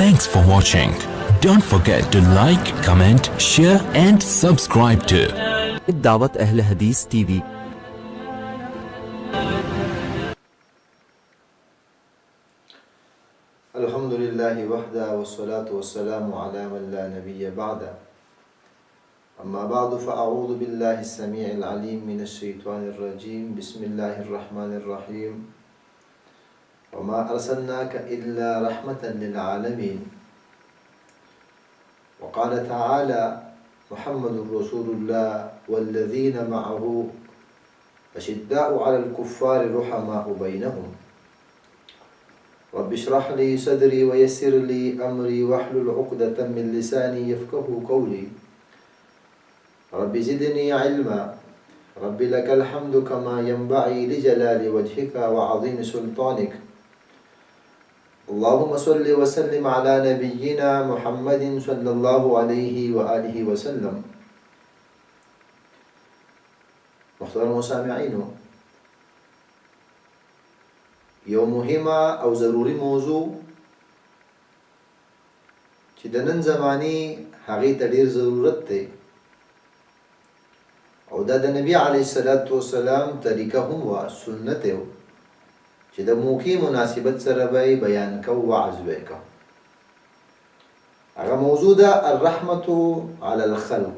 Thanks for watching. Don't forget to like, comment, share and subscribe to دعوة أهل حديث TV. الحمد لله وحده والصلاة والسلام على من لا نبي بعده. أما بعد فأعوذ بالله السميع العليم من الشيطان الرجيم. بسم الله الرحمن الرحيم. وما أرسلناك إلا رحمة للعالمين. وقال تعالى: محمد رسول الله والذين معه أشداء على الكفار رحماء بينهم. رب اشرح لي صدري ويسر لي أمري واحلل عقدة من لساني يفقه قولي. رب زدني علما. رب لك الحمد كما ينبغي لجلال وجهك وعظيم سلطانك. اللهم صل وسلم على نبينا محمد صلى الله عليه وآله وسلم. محترم سامعینو، یو مهمه او ضروري موضوع چې د نن زماني هغې ته ډېر ضرورت دی او دا د نبي علیه الصلاة والسلام طریقه هم وه، سنت یې چې د موقع مناسبت سره به بیان کو، وعظ به کو. هغه موضوع ده الرحمة علی الخلق،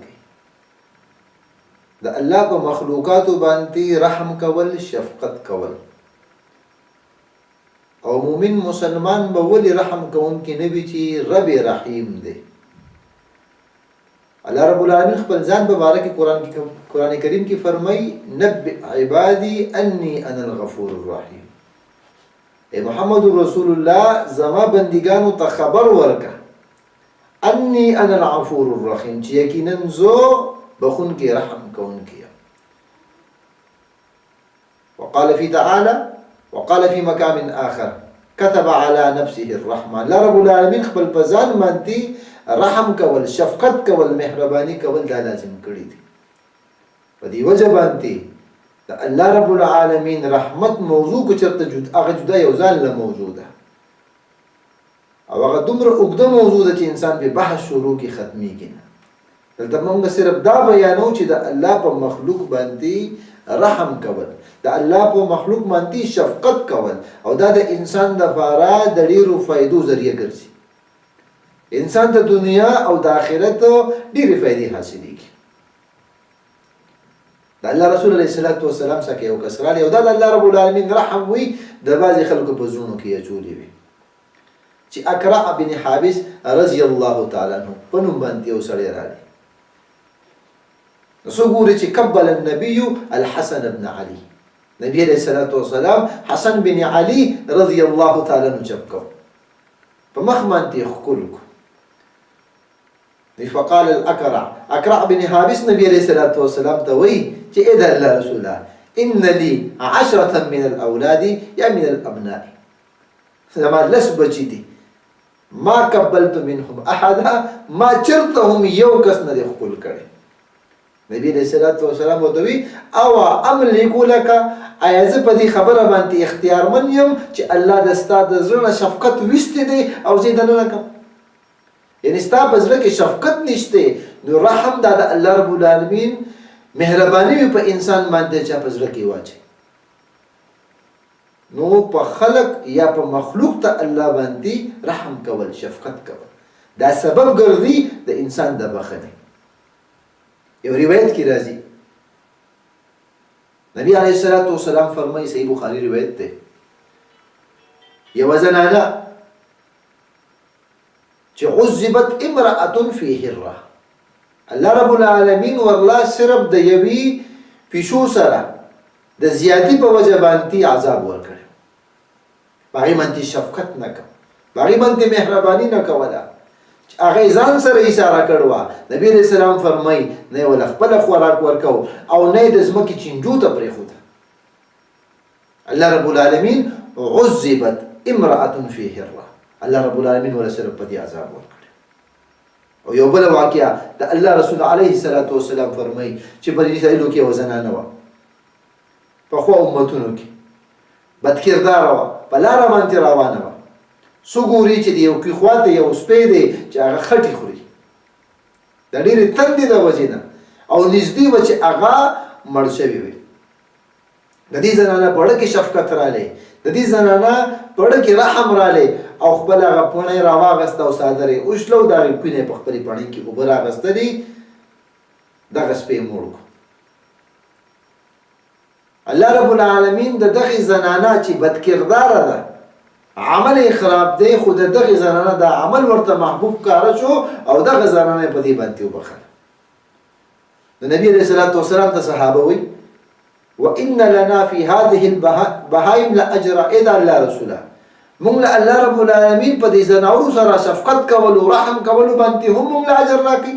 د الله په مخلوقاتو باندې رحم کول، شفقت کول. او مومن مسلمان به ولې رحم کوونکی نه وي چې رب رحیم دی؟ الله رب العالمین خپل ځان په باره کې قرآن کریم کې فرمایي: نبئ عبادي انی انا الغفور الرحیم. ای محمد رسول الله، زما بندگانو ته خبر ورکه انی انا الغفور الرحیم، چې یقینا زه بخونکی رحم کوونکی یم. وقال في تعالى وقال في مقام آخر كتب على نفسه الرحمة. الله رب العالمین خپل په ځان باندې رحم کول، شفقت کول، مهرباني کول دا لازم کړی دي. په دې وجه باندې د الله رب العالمین رحمت موضوع کو چرته هغه جدا یو ځان له موضوع ده او هغه دومره اوږده موضوع ده چې انسان به بحث شروع کی ختمیږي نه. دلته موږ صرف دا بیانو چې د الله په مخلوق باندې رحم کول، د الله په مخلوق باندې شفقت کول، او دا د انسان د لپاره د ډیرو فائدو ذریعہ ګرځي. انسان د دنیا او د آخرت ډیرې فائدې حاصلېږي. د الله رسول علیه الصلاة والسلام څخه یو کس راغلی او دا د الله رب العالمین رحم وي د بعضې خلکو په زړونو کې اچولې وي چې اقرع بن حابس رضی الله تعالی عنه په نوم باندې یو سړی راغلی. نو ګوري چې قبل النبي الحسن بن علي، نبی علیه الصلاة والسلام حسن بن علي رضی الله تعالی عنه چپ کو، په مخ باندې ښکل کو. فقال اقرع بن حابس نبی علیه الصلاة والسلام ته وایي چې اې د الله رسوله، ان لي 10 من الاولاد یا من الابناء، زما 10 بچي دي، ما قبلت منهم احدا، ما چرته هم یو کس نه دی ښکل کړی. نبی علیہ الصلوۃ والسلام ودوی او املک لك، آیا زه په دې خبره باندې اختیارمن یم چې الله د ستا د زړه شفقت ویستی دی او زه دنه نکم؟ یعنی ستا په زړه کې شفقت نشته، نو رحم دا د الله رب العالمین مهرباني په انسان باندې چې په زړه کې واچي، نو په خلق یا په مخلوق ته الله باندې رحم کول، شفقت کول، دا سبب ګرځي د انسان د بخښنې. یو روایت کی راځي، نبی علیه الصلاة والسلام فرمایي، صحیح بخاری روایت ده، یو زنانه چې عذبت امرأة فی هره، الله رب العالمین ورلا صرف د یوی پیشو سره د زیاتی په وجه باندې عذاب ورکړ، باغی باندې شفقت نه کوي، باغی باندې مهرباني نه کوله، هغه ځان سره اشاره کړو. نبی علیہ السلام فرمای نه ول خپل خوراک ورکو او نه د زمکه چنجو ته پرېخود. الله رب العالمین عذبت امرأة فی هره، الله رب العالمین ولا صرف په دې عذاب ورکړ. او یو بل واقعا د الله رسول علیه الصلاة والسلام فرمای چې په دې سایلو کې وزنانه و، په خو امتونو کې بد کردار و، په لار باندې روانه و، سګوري چې یو کې خواته یو سپې دی چې هغه خټي خوري د ډېرې تندې د وجې نه او نږدې و چې هغه مړ شوی وي د دې زنانه په اړه کې شفقت رالی د دې زنانه په اړه کې رحم رالی او خپل هغه پوڼۍ راواغسته او څادر یې وشلو د هغې پینې په خپلې پڼۍ کې اوبه راغستلې دغه سپی موړ کړو الله رب العالمین د دغې زنانه چې بدکرداره ده عمل یې خراب دی خو د دغې زنانه دا عمل ورته محبوب کاره شو او دغه زنانه په دې باندې وبخله د نبي علیه الصلاة والسلام ته صحابه وایي وإن لنا في هذه البهائم لأجرا إذا الله رسوله مونږ له الله رب العالمین په دې زناورو سره شفقت کولو رحم کولو باندې هم مونږ له اجر راکړي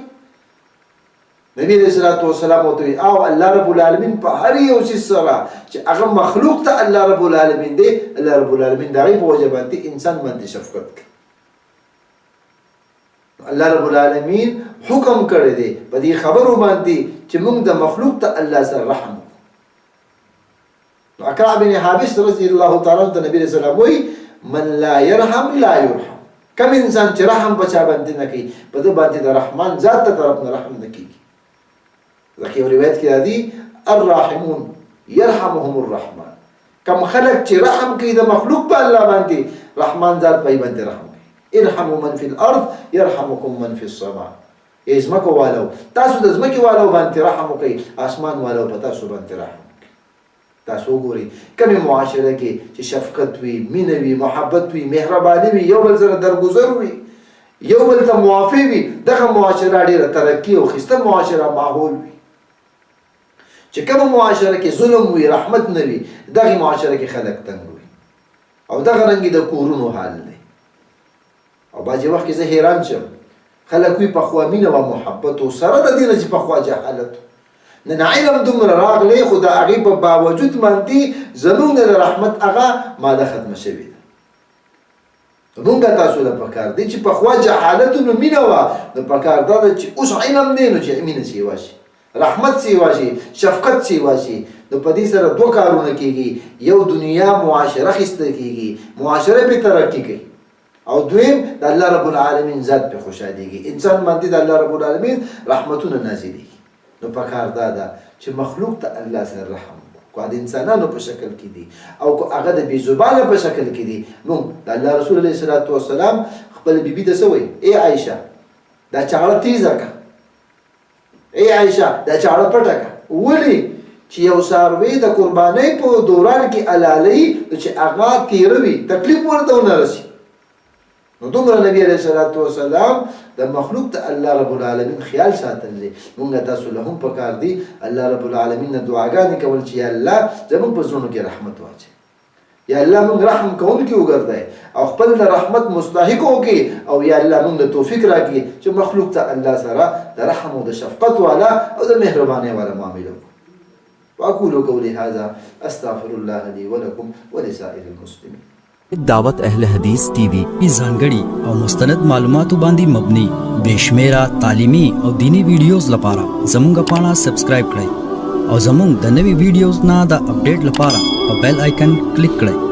نبی علیہ الصلوۃ والسلام وتوی او الله رب العالمین په هر یو شي سره چې هغه مخلوق ته الله رب العالمین دی الله رب العالمین دغه په وجه باندې انسان باندې شفقت کوي الله رب العالمین حکم کړی دی په دې خبرو باندې چې موږ د مخلوق ته الله سره رحم وکړو اقرع بن حابس رضی الله تعالی عنہ نبی رسول الله وی من لا يرحم لا يرحم کوم انسان چې رحم بچا باندې نه کوي په دې باندې د رحمان ذات ته طرف نه رحم نه کوي ځکه یو روایت کې راځي الراحمون يرحمهم الرحمن کوم خلق چې رحم کوي د مخلوق په الله باندې رحمان ذات په باندې رحم کوي ارحموا من في الارض يرحمكم من في السماء ازمکو والو تاسو د ازمکو والو باندې رحم کوي اسمان والو په تاسو باندې رحم کوي تاسو ګوري کومه معاشره کې چې شفقت وي مینه وي محبت وي مهرباني وي یو بل سره درگذر وي یو بل ته موافي وي دغه معاشره ډیره ترقی او خسته معاشره ماحول وي چې کومه معاشره کې ظلم وي رحمت نه وي دغه معاشره کې خلک تنګ وي او دغه رنګ د کورونو حال دی او باځي وخت کې زه حیران شم خلک وي په خوا مینه او محبت او سره د دې چې په خوا جهالت نن علم دومره راغلی خو د هغې په باوجود باندې زموږ د رحمت هغه ماده ختمه شوې ده مونږ تاسو له پکار دی چې په خوا جهالت نو مینه وه نو پکار دا ده چې اوس علم دی نو چې مینه سیوا شي رحمت سیوا شي شفقت سیوا شي نو په دې سره دوه کارونه کېږي یو دنیا معاشره اخیسته کېږي معاشره پې ترقي کوي او دویم د الله رب العالمین ذات پې خوشحالېږي انسان باندې د الله رب العالمین رحمتونه نازلېږي نو پکار دا ده چې مخلوق ته الله سره رحم کو د انسانانو په شکل کې دي او کو هغه د بې زبانه په شکل کې دي نو د الله رسول علیه الصلاة والسلام خپل بیبي ته څه وایي ای عایشه دا چاړه تیزه که ای عایشه دا چاړه پټه که ولې چې یو څاروی د قربانۍ په دوران کې علالۍ چې هغه تیره وي تکلیف ورته ونه رسي نو دومره نبی علیه الصلاة والسلام د مخلوق ته الله رب العالمین خیال ساتلی مونږ تاسو له هم پکار دی الله رب العالمین نه دعاګانې کول چې یا الله زموږ په زړونو کې رحمت واچوي یا الله مونږ رحم کوونکي وګرځئ او خپل د رحمت مستحق وکړي او یا الله مونږ ته توفیق راکړي چې مخلوق ته الله سره د رحم او د شفقت والا او د مهربانۍ والا معامله وکړو واقول قولي هذا استغفر الله لي ولكم ولسائر المسلمين دعوت اهل حدیث ٹی وی ځانګړي او مستند معلوماتو باندې مبني بشمیره تعلیمي او دینی ویډیوز لپاره زموږ پاڼه سبسکرایب کړئ او زموږ د نوي ویډیوز نه د اپډیټ لپاره په بیل آیکن کلیک کړئ